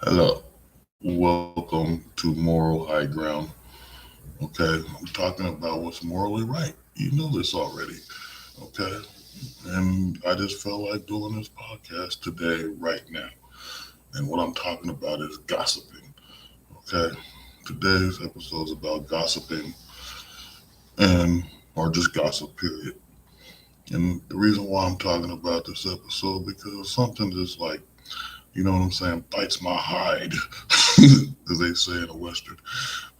Hello, welcome to Moral High Ground. Okay, I'm talking about what's morally right. You know this already. Okay, and I just felt like doing this podcast today, right now. And what I'm talking about is gossiping. Okay, today's episode is about gossiping and or just gossip, period. And the reason why I'm talking about this episode because something just like what I'm saying bites my hide, as they say in the Western.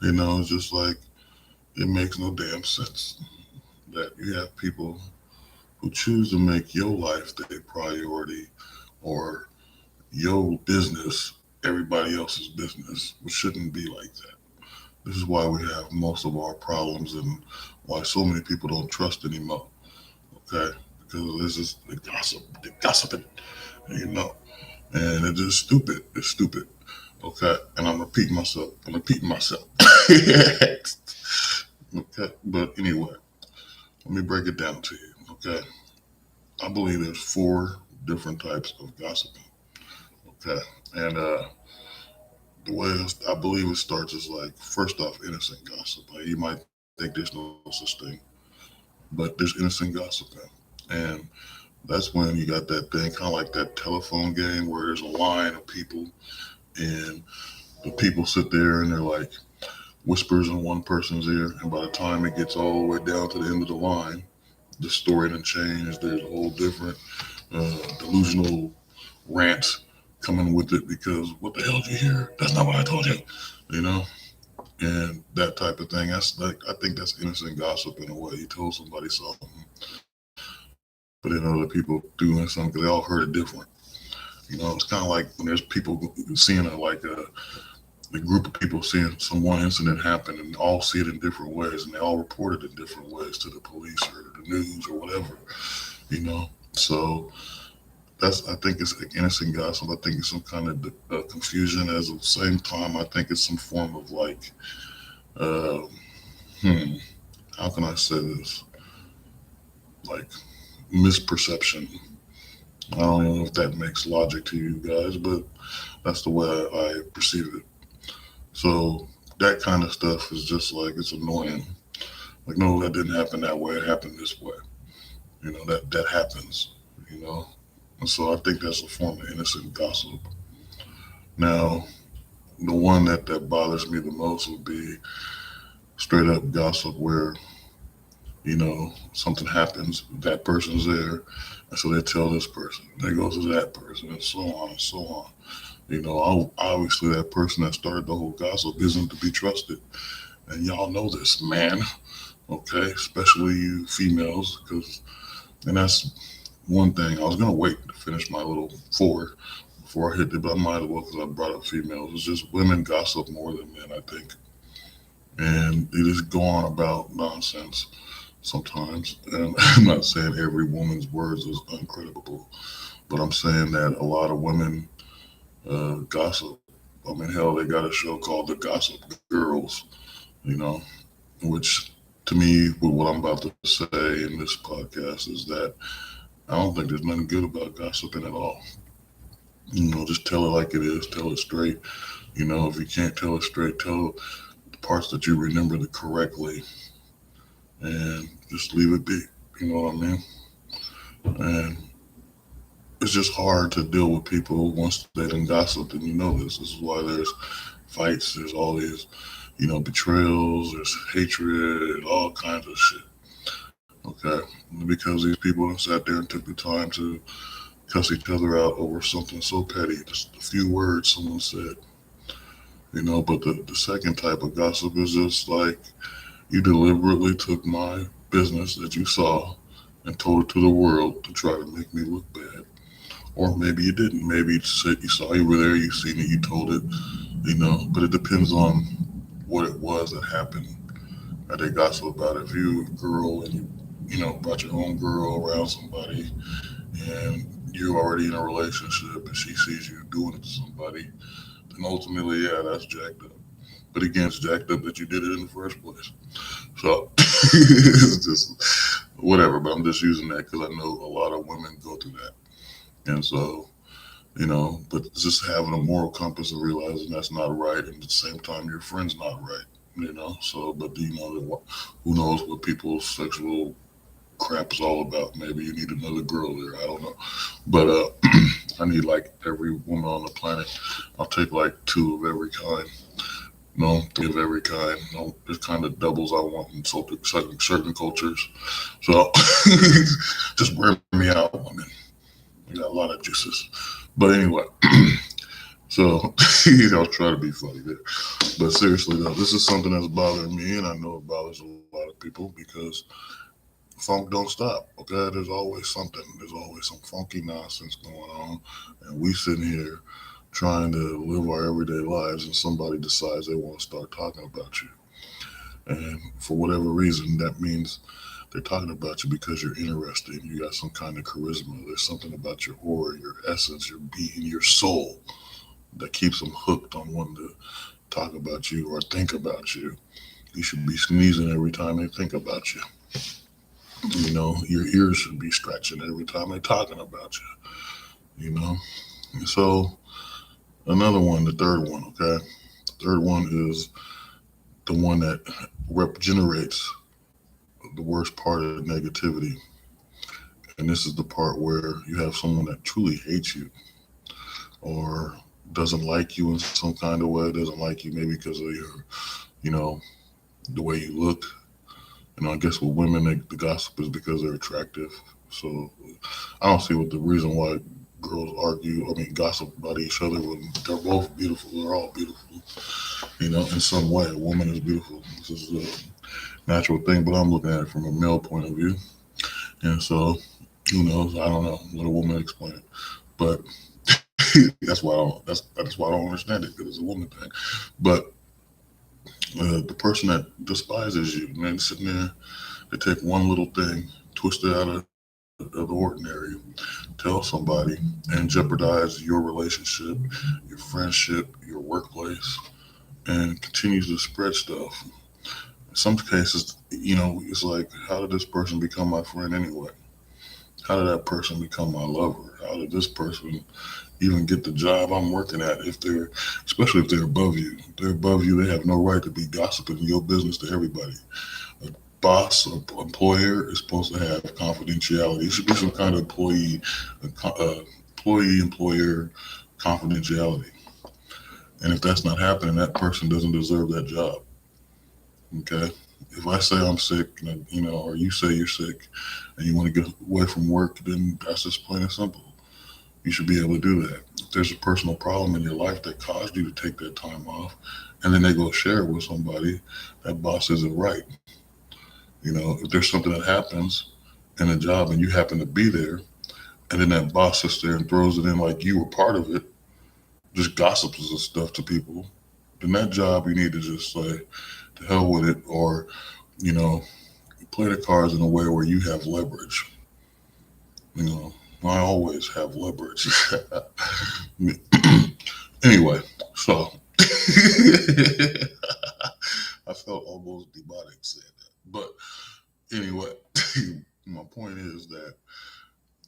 It's just like it makes no damn sense that you have people who choose to make your life their priority or your business everybody else's business, which shouldn't be like that. This is why we have most of our problems and why so many people don't trust anymore. Okay? Because it's just the gossiping, you know. And it's just stupid. It's stupid. Okay? And I'm repeating myself. I'm repeating myself. Okay? But anyway, let me break it down to you. Okay? I believe there's four different types of gossiping. Okay, and the way I believe it starts is like first off, innocent gossip. Like you might think there's no such thing, but there's innocent gossiping, and that's when you got that thing, kind of like that telephone game where there's a line of people, and the people sit there and they're like whispers in one person's ear, and by the time it gets all the way down to the end of the line, the story done changed. There's a whole different delusional rants coming with it because what the hell did you hear? That's not what I told you, you know, and that type of thing. That's like I think that's innocent gossip in a way. You told somebody something, but then other people doing something because they all heard it different. It's kind of like when there's people seeing a group of people seeing some one incident happen and all see it in different ways and they all report it in different ways to the police or the news or whatever. So that's I think it's innocent gossip. I think it's some kind of confusion. As at the same time, I think it's some form of like, uh, hmm, how can I say this? Like misperception. I don't even know if that makes logic to you guys, but that's the way I perceive it. So that kind of stuff is just like it's annoying. Like, no, that didn't happen that way. It happened this way. That happens. You know, and so I think that's a form of innocent gossip. Now, the one that bothers me the most would be straight up gossip where something happens, that person's there, and so they tell this person, they go to that person, and so on and so on. Obviously that person that started the whole gossip isn't to be trusted, and y'all know this, man. Okay, especially you females, and that's one thing. I was gonna wait to finish my little four before I hit it, but I might as well because I brought up females. It's just women gossip more than men, I think, and they just go on about nonsense sometimes. And I'm not saying every woman's words is uncredible, but I'm saying that a lot of women gossip. I mean, hell, they got a show called The Gossip Girls, you know, which to me, with what I'm about to say in this podcast, is that I don't think there's nothing good about gossiping at all. Just tell it like it is, tell it straight. If you can't tell it straight, tell the parts that you remember the correctly and just leave it be. You know what I mean? And it's just hard to deal with people once they done gossiped, and this. This is why there's fights, there's all these, betrayals, there's hatred, all kinds of shit. Okay, because these people have sat there and took the time to cuss each other out over something so petty, just a few words someone said. But the second type of gossip is just like you deliberately took my business that you saw and told it to the world to try to make me look bad. Or maybe you didn't. Maybe you said you saw you were there, you seen it, you told it, but it depends on what it was that happened. That they gossip about. If you a girl and you brought your own girl around somebody and you're already in a relationship and she sees you doing it to somebody, then ultimately, yeah, that's jacked up. But again, it's jacked up that you did it in the first place. So it's just whatever. But I'm just using that because I know a lot of women go through that, and so But just having a moral compass and realizing that's not right, and at the same time, your friend's not right. So, but who knows what people's sexual crap is all about? Maybe you need another girl there. I don't know. But I need like every woman on the planet. I'll take like two of every kind. No, three of every kind. No, it kind of doubles I want in certain cultures. So just wear me out, woman. You got a lot of juices. But anyway, so I'll try to be funny there. But seriously though, this is something that's bothering me, and I know it bothers a lot of people because funk don't stop. Okay, there's always something. There's always some funky nonsense going on, and we sitting here trying to live our everyday lives, and somebody decides they want to start talking about you. And for whatever reason, that means they're talking about you because you're interesting. You got some kind of charisma. There's something about your aura, your essence, your being, your soul that keeps them hooked on wanting to talk about you or think about you. You should be sneezing every time they think about you. Your ears should be scratching every time they're talking about you. And so another one, the third one, okay? The third one is the one that generates the worst part of negativity. And this is the part where you have someone that truly hates you or doesn't like you in some kind of way, doesn't like you maybe because of you know, the way you look. I guess with women, the gossip is because they're attractive. So I don't see what the reason why girls gossip about each other when they're both beautiful. They're all beautiful, in some way. A woman is beautiful. This is a natural thing, but I'm looking at it from a male point of view. And so, who knows? I don't know. Let a woman explain it. But that's why I don't understand it, because it's a woman thing. But the person that despises you, man, sitting there, they take one little thing, twist it out of the ordinary, tell somebody, and jeopardize your relationship, your friendship, your workplace, and continues to spread stuff. In some cases, it's like, how did this person become my friend anyway? How did that person become my lover? How did this person even get the job I'm working at? Especially if they're above you, they have no right to be gossiping your business to everybody. A boss or employer is supposed to have confidentiality. It should be some kind of employer confidentiality. And if that's not happening, that person doesn't deserve that job. Okay. If I say I'm sick, or you say you're sick, and you want to get away from work, then that's just plain and simple. You should be able to do that. If there's a personal problem in your life that caused you to take that time off, and then they go share it with somebody, that boss isn't right. If there's something that happens in a job and you happen to be there, and then that boss sits there and throws it in like you were part of it, just gossips and stuff to people, then that job you need to just say, to hell with it, or, you know, play the cards in a way where you have leverage. You know, I always have leverage. Anyway, so I felt almost demonic saying that. But anyway, my point is that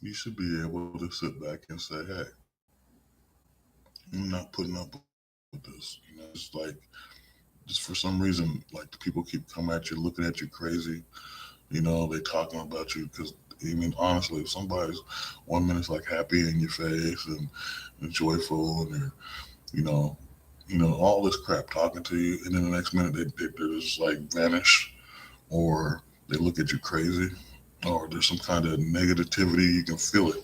you should be able to sit back and say, hey, I'm not putting up with this. It's like, just for some reason, like the people keep coming at you, looking at you crazy. They talking about you because, honestly, if somebody's 1 minute's like happy in your face and joyful, and they're, you know, all this crap talking to you, and then the next minute they just like vanish, or they look at you crazy, or there's some kind of negativity. You can feel it.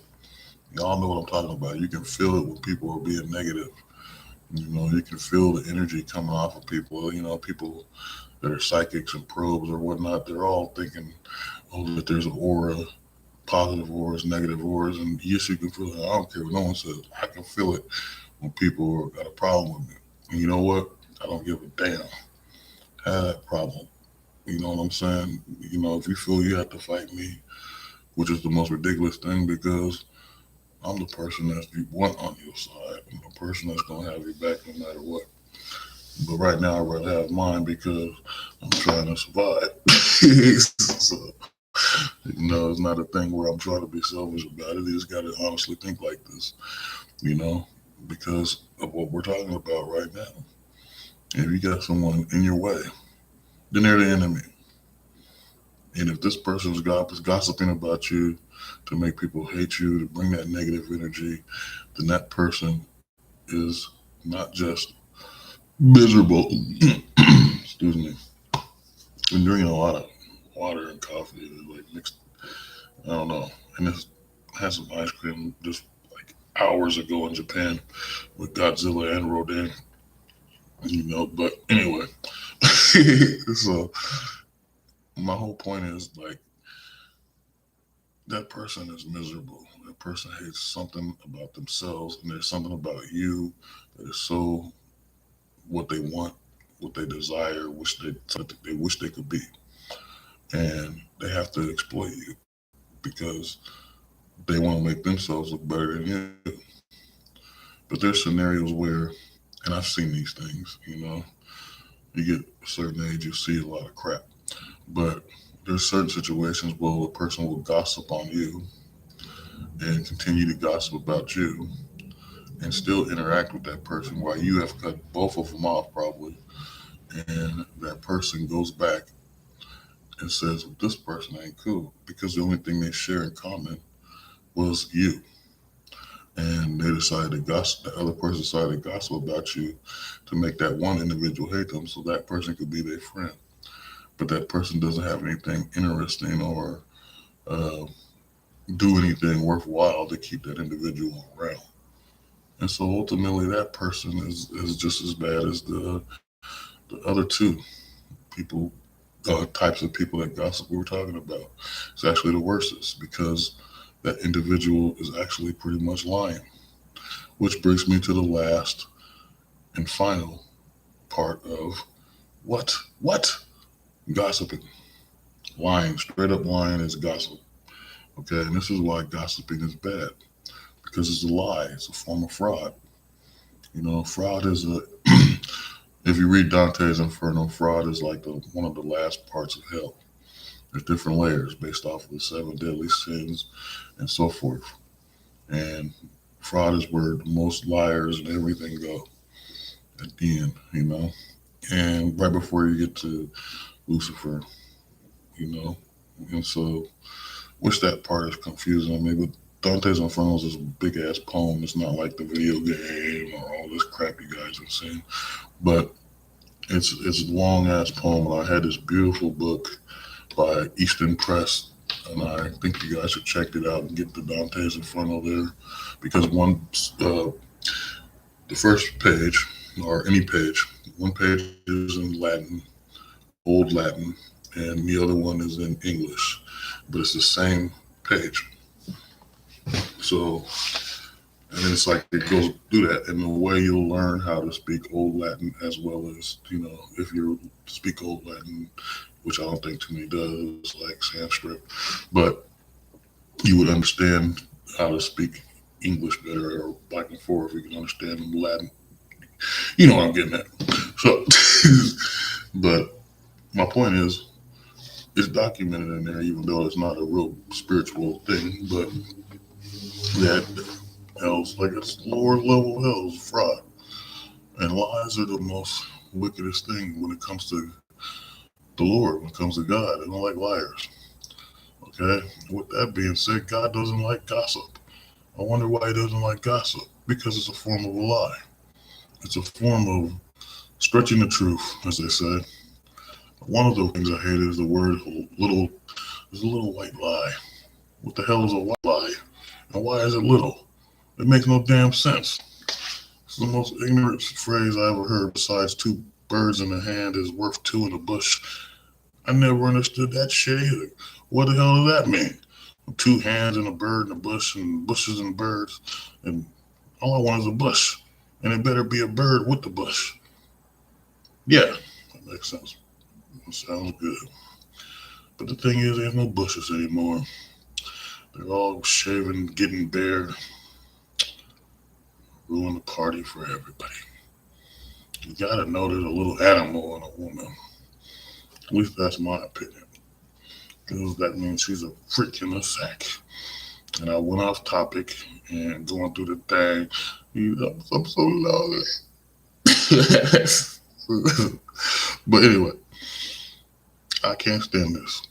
Y'all know what I'm talking about. You can feel it when people are being negative. You can feel the energy coming off of people. People that are psychics and probes or whatnot, they're all thinking, oh, that there's an aura, positive auras, negative auras, and yes, you can feel it. I don't care what no one says. I can feel it when people got a problem with me. And you know what? I don't give a damn. Have that problem. You know what I'm saying? If you feel you have to fight me, which is the most ridiculous thing, because I'm the person that you want on your side. I'm the person that's going to have your back no matter what. But right now, I'd rather have mine because I'm trying to survive. So, It's not a thing where I'm trying to be selfish about it. You just got to honestly think like this, you know, because of what we're talking about right now. If you got someone in your way, then they're the enemy. And if this person is gossiping about you to make people hate you, to bring that negative energy, then that person is not just miserable. Excuse me. Been drinking a lot of water and coffee, like mixed. I don't know. And this had some ice cream just like hours ago in Japan with Godzilla and Rodan. But anyway, so my whole point is like that person is miserable. That person hates something about themselves, and there's something about you that is so what they want, what they desire, they wish they could be, and they have to exploit you because they want to make themselves look better than you. But there's scenarios where, and I've seen these things, you get a certain age, you see a lot of crap. But there's certain situations where a person will gossip on you and continue to gossip about you and still interact with that person while you have cut both of them off probably. And that person goes back and says, well, this person ain't cool because the only thing they share in common was you. And they decided to gossip, the other person decided to gossip about you to make that one individual hate them so that person could be their friend. But that person doesn't have anything interesting or uh, do anything worthwhile to keep that individual around. And so ultimately, that person is just as bad as the other two people, types of people that gossip we were talking about. It's actually the worstest because that individual is actually pretty much lying. Which brings me to the last and final part of what gossiping. Lying, straight up lying is gossip. Okay, and this is why gossiping is bad because it's a lie. It's a form of fraud. Fraud is a. If you read Dante's Inferno, fraud is like one of the last parts of hell. There's different layers based off of the seven deadly sins and so forth. And fraud is where the most liars and everything go at the end. And right before you get to Lucifer, you know. And so, which that part is confusing me, but Dante's Inferno is this big ass poem. It's not like the video game or all this crap you guys have seen, but it's a long ass poem. And I had this beautiful book by Easton Press, and I think you guys should check it out and get the Dante's Inferno there, because the first page or any page, one page is in Latin, Old Latin, and the other one is in English, but it's the same page. So, and then it's like it goes through that, and the way you'll learn how to speak Old Latin as well as if you speak Old Latin, which I don't think too many does, like Sanskrit, but you would understand how to speak English better or back and forth. You can understand Latin. You know what I'm getting at. So, but my point is, it's documented in there, even though it's not a real spiritual thing, but that hell's like it's lower level hell's fraud. And lies are the most wickedest thing when it comes to the Lord, when it comes to God. They don't like liars. Okay? With that being said, God doesn't like gossip. I wonder why he doesn't like gossip. Because it's a form of a lie. It's a form of stretching the truth, as they say. One of the things I hate is the word little. There's a little white lie. What the hell is a white lie? And why is it little? It makes no damn sense. It's the most ignorant phrase I ever heard besides two birds in the hand is worth two in the bush. I never understood that shit either. What the hell does that mean? Two hands and a bird in a bush and bushes and birds. And all I want is a bush. And it better be a bird with the bush. Yeah, that makes sense. That sounds good. But the thing is, there's no bushes anymore. They're all shaven, getting bare, ruin the party for everybody. You gotta know there's a little animal in a woman. At least that's my opinion. because that means she's a freak in a sack. And I went off topic and going through the thing. I'm so loud. But anyway, I can't stand this.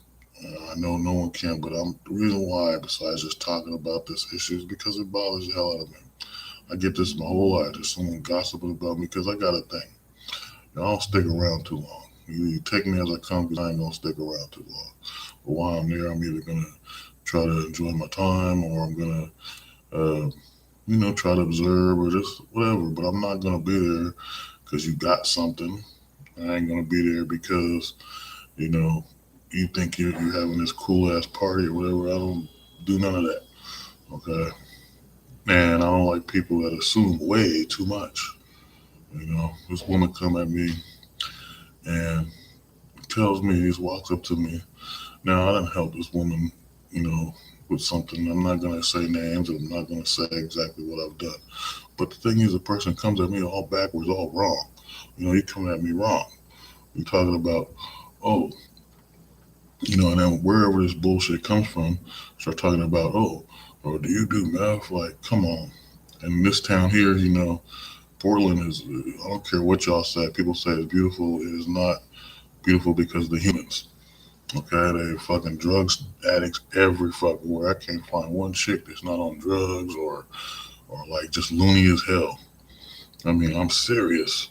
I know no one can, but the reason why, besides just talking about this issue, is because it bothers the hell out of me. I get this my whole life. There's someone gossiping about me because I got a thing. I don't stick around too long. You take me as I come because I ain't gonna stick around too long. But while I'm there, I'm either gonna try to enjoy my time or I'm gonna, try to observe or just whatever. But I'm not gonna be there because you got something. I ain't gonna be there because you know you think you're having this cool ass party or whatever. I don't do none of that. Okay, and I don't like people that assume way too much. This woman come at me and tells me, just walks up to me. Now, I didn't help this woman, you know, with something. I'm not going to say names and I'm not going to say exactly what I've done. But the thing is, a person comes at me all backwards, all wrong. You're coming at me wrong. You're talking about, oh, and then wherever this bullshit comes from, start talking about, oh, or do you do meth? Like, come on. And this town here, Portland is, I don't care what y'all say, people say it's beautiful. It is not beautiful because of the humans. Okay, they fucking drugs addicts every fucking where. I can't find one chick that's not on drugs or like just loony as hell. I mean, I'm serious.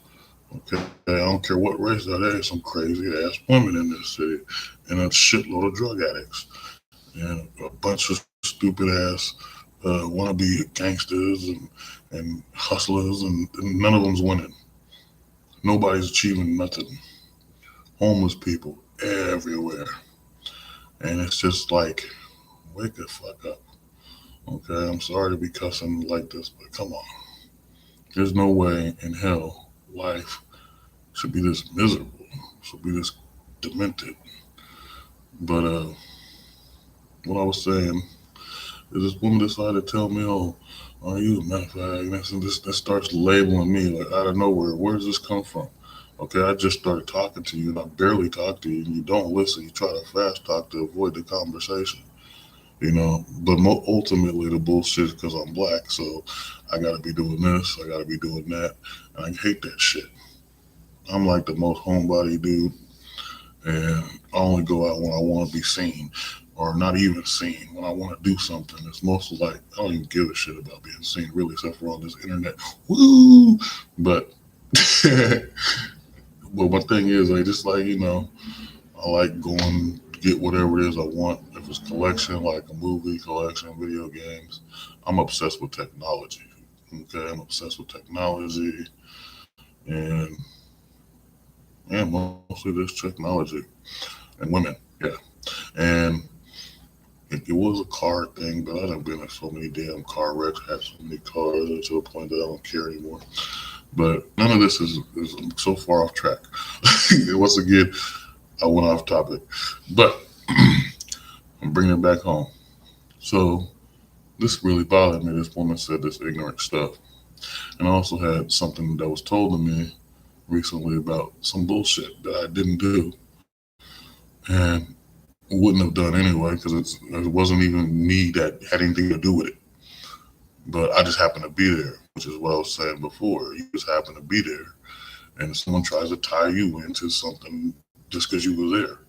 Okay, I don't care what race that is. Some crazy ass women in this city, and a shitload of drug addicts, and a bunch of stupid ass wannabe gangsters and hustlers, and none of them's winning. Nobody's achieving nothing. Homeless people everywhere, and it's just like, wake the fuck up. Okay, I'm sorry to be cussing like this, but come on. There's no way in hell life should be this miserable, should be this demented. But what I was saying is this woman decided to tell me, oh, are you a meth addict? And this starts labeling me like out of nowhere. Where does this come from? Okay, I just started talking to you and I barely talk to you and you don't listen. You try to fast talk to avoid the conversation. But ultimately the bullshit is because I'm black, so I gotta be doing this, I gotta be doing that, and I hate that shit. I'm like the most homebody dude, and I only go out when I want to be seen, or not even seen. When I want to do something, it's mostly like I don't even give a shit about being seen, really, except for on this internet. Woo! But, but my thing is, like, just like I like going to get whatever it is I want. If it's collection, like a movie collection, video games, I'm obsessed with technology. Okay, I'm obsessed with technology, and mostly this technology and women. Yeah, and it was a car thing, but I done been in so many damn car wrecks, had so many cars, and to a point that I don't care anymore. But none of this is so far off track. Once again, I went off topic, but I'm bringing it back home. So this really bothered me. This woman said this ignorant stuff, and I also had something that was told to me recently about some bullshit that I didn't do and wouldn't have done anyway because it wasn't even me that had anything to do with it. But I just happened to be there, which is what I was saying before. You just happen to be there, and someone tries to tie you into something just because you were there,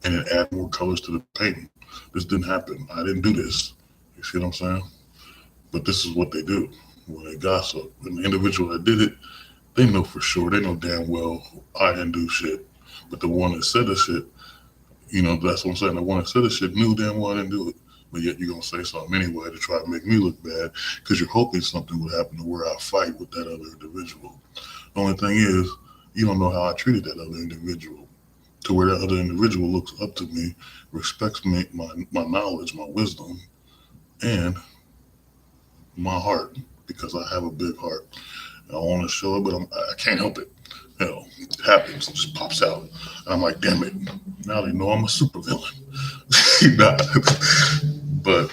and it adds more colors to the painting. This didn't happen. I didn't do this. You see what I'm saying? But this is what they do when they gossip. And the individual that did it, they know for sure. They know damn well I didn't do shit. But the one that said the shit, that's what I'm saying. The one that said the shit knew damn well I didn't do it. But yet you're going to say something anyway to try to make me look bad because you're hoping something would happen to where I fight with that other individual. The only thing is, you don't know how I treated that other individual to where that other individual looks up to me, respects me, my knowledge, my wisdom, and my heart because I have a big heart. I want to show it, but I can't help it. It happens. It just pops out. And I'm like, damn it. Now they know I'm a supervillain. Nah. But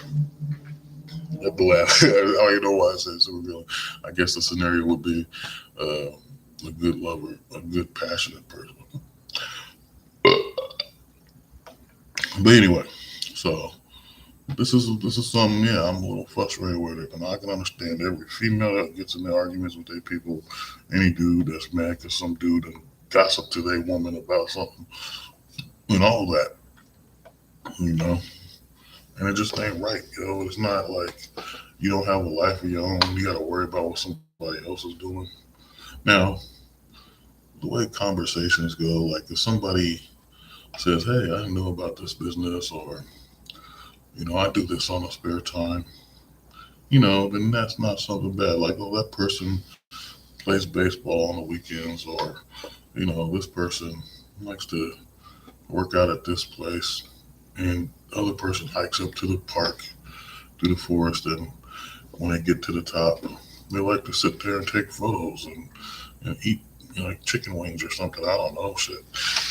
at the last, I don't even know why I said supervillain. I guess the scenario would be a good lover, a good passionate person. But anyway, so this is something. Yeah, I'm a little frustrated with it, and I can understand every female that gets in the arguments with their people, any dude that's mad because some dude and gossip to their woman about something, and all that, you know. And it just ain't right, It's not like you don't have a life of your own. You got to worry about what somebody else is doing. Now, the way conversations go, like if somebody says, "Hey, I didn't know about this business," or I do this on a spare time, then that's not something bad. Like, oh, that person plays baseball on the weekends, or this person likes to work out at this place, and the other person hikes up to the park through the forest, and when they get to the top, they like to sit there and take photos and eat like chicken wings or something. I don't know shit,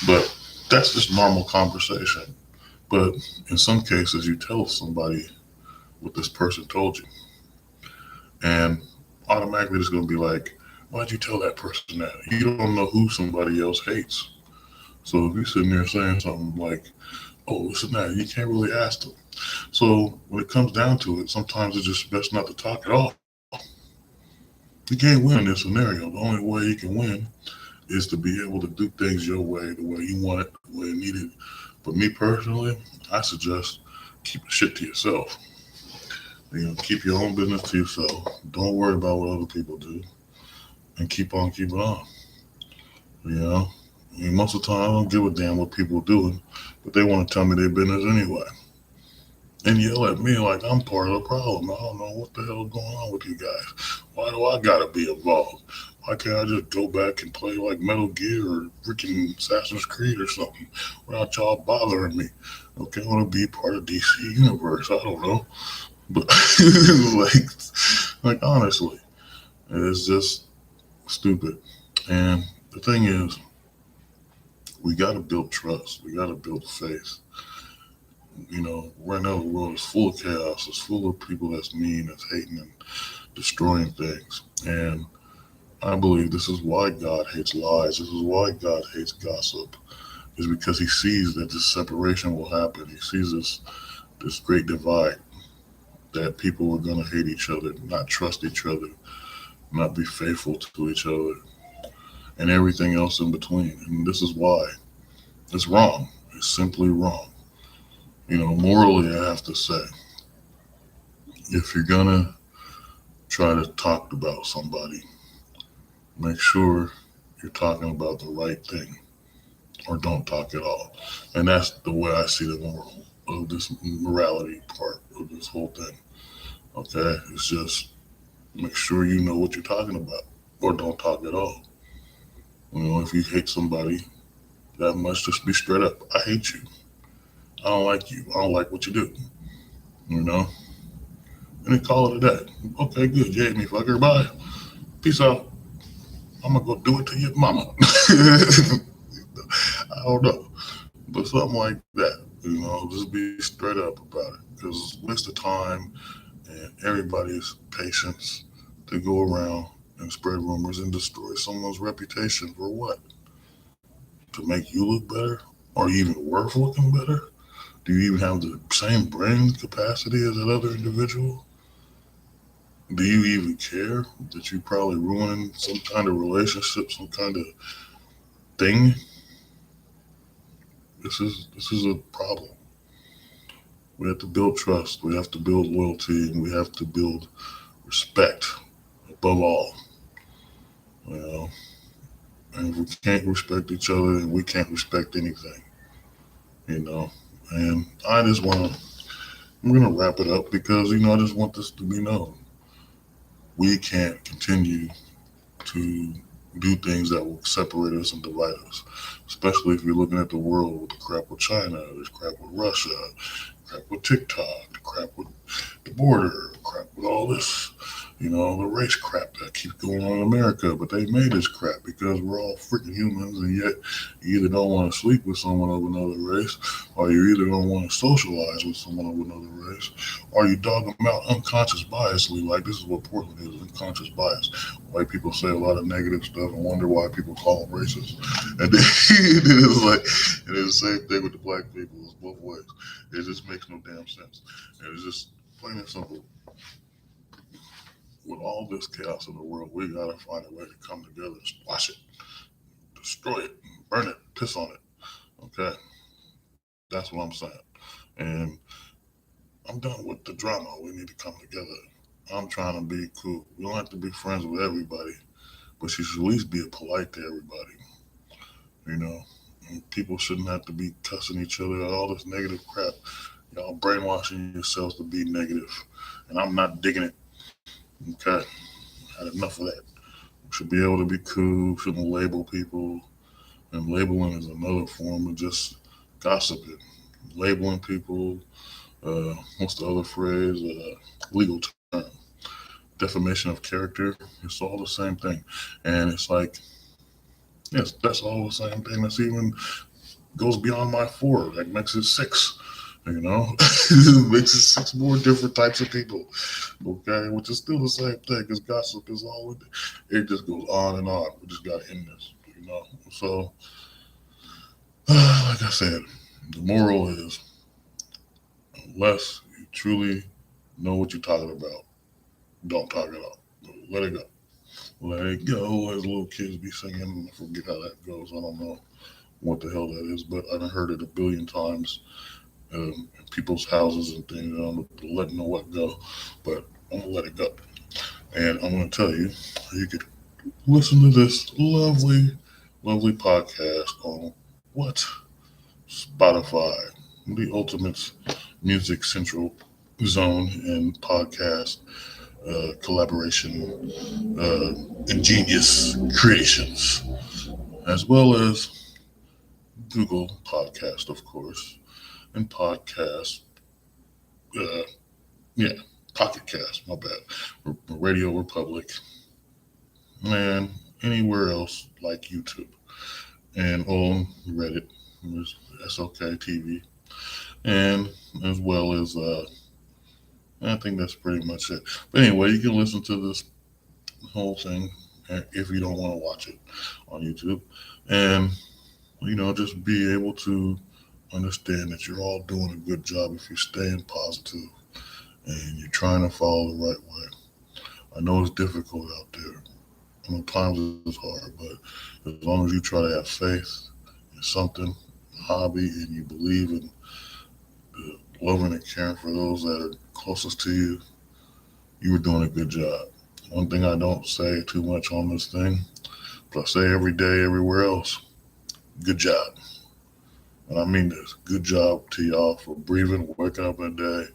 but that's just normal conversation. But in some cases, you tell somebody what this person told you, and automatically it's going to be like, why'd you tell that person that? You don't know who somebody else hates. So if you're sitting there saying something like, oh, this and that, you can't really ask them. So when it comes down to it, sometimes it's just best not to talk at all. You can't win in this scenario. The only way you can win is to be able to do things your way, the way you want it, the way you need it. But me personally, I suggest keep the shit to yourself. Keep your own business to yourself. Don't worry about what other people do, and keep on keeping on. You know, most of the time I don't give a damn what people are doing, but they want to tell me their business anyway, and yell at me like I'm part of the problem. I don't know what the hell is going on with you guys. Why do I gotta be involved? Why can't I just go back and play like Metal Gear or freaking Assassin's Creed or something without y'all bothering me? Okay, I want to be part of DC Universe. I don't know, but like honestly, it's just stupid. And the thing is, we got to build trust. We got to build faith. Right now the world is full of chaos. It's full of people that's mean, that's hating and destroying things. And I believe this is why God hates lies. This is why God hates gossip. Is because He sees that this separation will happen. He sees this great divide that people are going to hate each other, not trust each other, not be faithful to each other, and everything else in between. And this is why it's wrong. It's simply wrong. Morally, I have to say, if you're gonna try to talk about somebody, make sure you're talking about the right thing, or don't talk at all. And that's the way I see the moral of this morality part of this whole thing. Okay, it's just make sure you know what you're talking about, or don't talk at all. If you hate somebody that much, just be straight up. I hate you. I don't like you. I don't like what you do. You know, and then call it a day. Okay, good. You hate me, fucker. Bye. Peace out. I'm gonna go do it to your mama. I don't know, but something like that. Just be straight up about it, because waste of time and everybody's patience to go around and spread rumors and destroy someone's reputation for what? To make you look better? Are you even worth looking better? Do you even have the same brain capacity as that other individual? Do you even care that you probably ruining some kind of relationship, some kind of thing? This is a problem. We have to build trust. We have to build loyalty, and we have to build respect above all. You know, and if we can't respect each other, then we can't respect anything. You know, and I just want to. I'm gonna wrap it up because I just want this to be known. We can't continue to do things that will separate us and divide us. Especially if you're looking at the world with the crap with China, there's crap with Russia, crap with TikTok, crap with the border, crap with all this The race crap that keeps going on in America, but they made this crap because we're all freaking humans, and yet you either don't want to sleep with someone of another race, or you either don't want to socialize with someone of another race, or you dog them out unconscious biasly. Like, this is what Portland is, unconscious bias. White people say a lot of negative stuff and wonder why people call them racist. And then, and it's the same thing with the black people. It's both ways. It just makes no damn sense. And it's just plain and simple. With all this chaos in the world, we gotta find a way to come together and squash it, destroy it, burn it, piss on it. Okay, that's what I'm saying. And I'm done with the drama. We need to come together. I'm trying to be cool. We don't have to be friends with everybody, but you should at least be polite to everybody. You know, and people shouldn't have to be cussing each other out, all this negative crap. Y'all brainwashing yourselves to be negative, and I'm not digging it. Okay, had enough of that. We should be able to be cool. Shouldn't label people, and labeling is another form of just gossiping. Labeling people. What's the other phrase? Legal term. Defamation of character. It's all the same thing, and it's like, yes, that's all the same thing. That's even goes beyond my four. That makes it six. It makes it six more different types of people. Okay, which is still the same thing because gossip is all it just goes on and on. We just got to end this. So, like I said, the moral is unless you truly know what you're talking about, don't talk it out. Let it go. Let it go, as little kids be singing. I forget how that goes. I don't know what the hell that is, but I've heard it a billion times in people's houses and things. I'm letting know what go, but I'm gonna let it go. And I'm gonna tell you, you could listen to this lovely, lovely podcast on what Spotify, the ultimate music central zone and podcast collaboration, ingenious creations, as well as Google Podcast, of course, and podcast, uh, yeah, Pocket Cast, my bad, Radio Republic, and anywhere else like YouTube, and on Reddit, there's SOK TV, and as well as, I think that's pretty much it. But anyway, you can listen to this whole thing if you don't want to watch it on YouTube, and just be able to understand that you're all doing a good job if you're staying positive and you're trying to follow the right way. I know it's difficult out there. I know times it's hard, but as long as you try to have faith in something, a hobby, and you believe in loving and caring for those that are closest to you, you are doing a good job. One thing I don't say too much on this thing, but I say every day, everywhere else, good job. And I mean this. Good job to y'all for breathing, waking up in the day,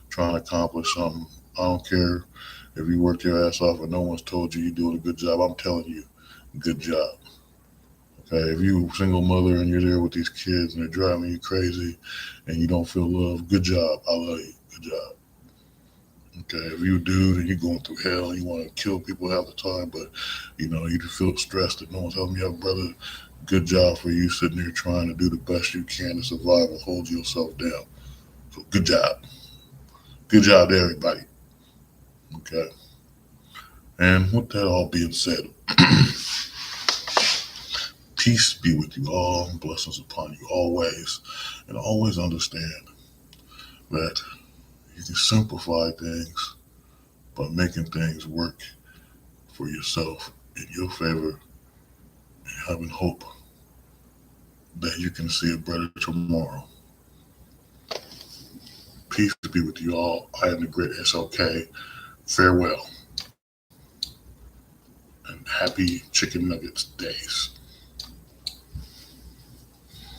trying to accomplish something. I don't care if you work your ass off and no one's told you you're doing a good job. I'm telling you, good job. Okay, if you're a single mother and you're there with these kids and they're driving you crazy and you don't feel love, good job. I love you. Good job. Okay, if you're a dude and you're going through hell and you want to kill people half the time, but you feel stressed that no one's helping you out, brother, good job for you sitting there trying to do the best you can to survive and hold yourself down. So good job. Good job to everybody. Okay. And with that all being said, peace be with you all, and blessings upon you always. And always understand that you can simplify things by making things work for yourself in your favor and having hope that you can see a better tomorrow. Peace be with you all. I am the great SOK. Farewell and happy chicken nuggets days.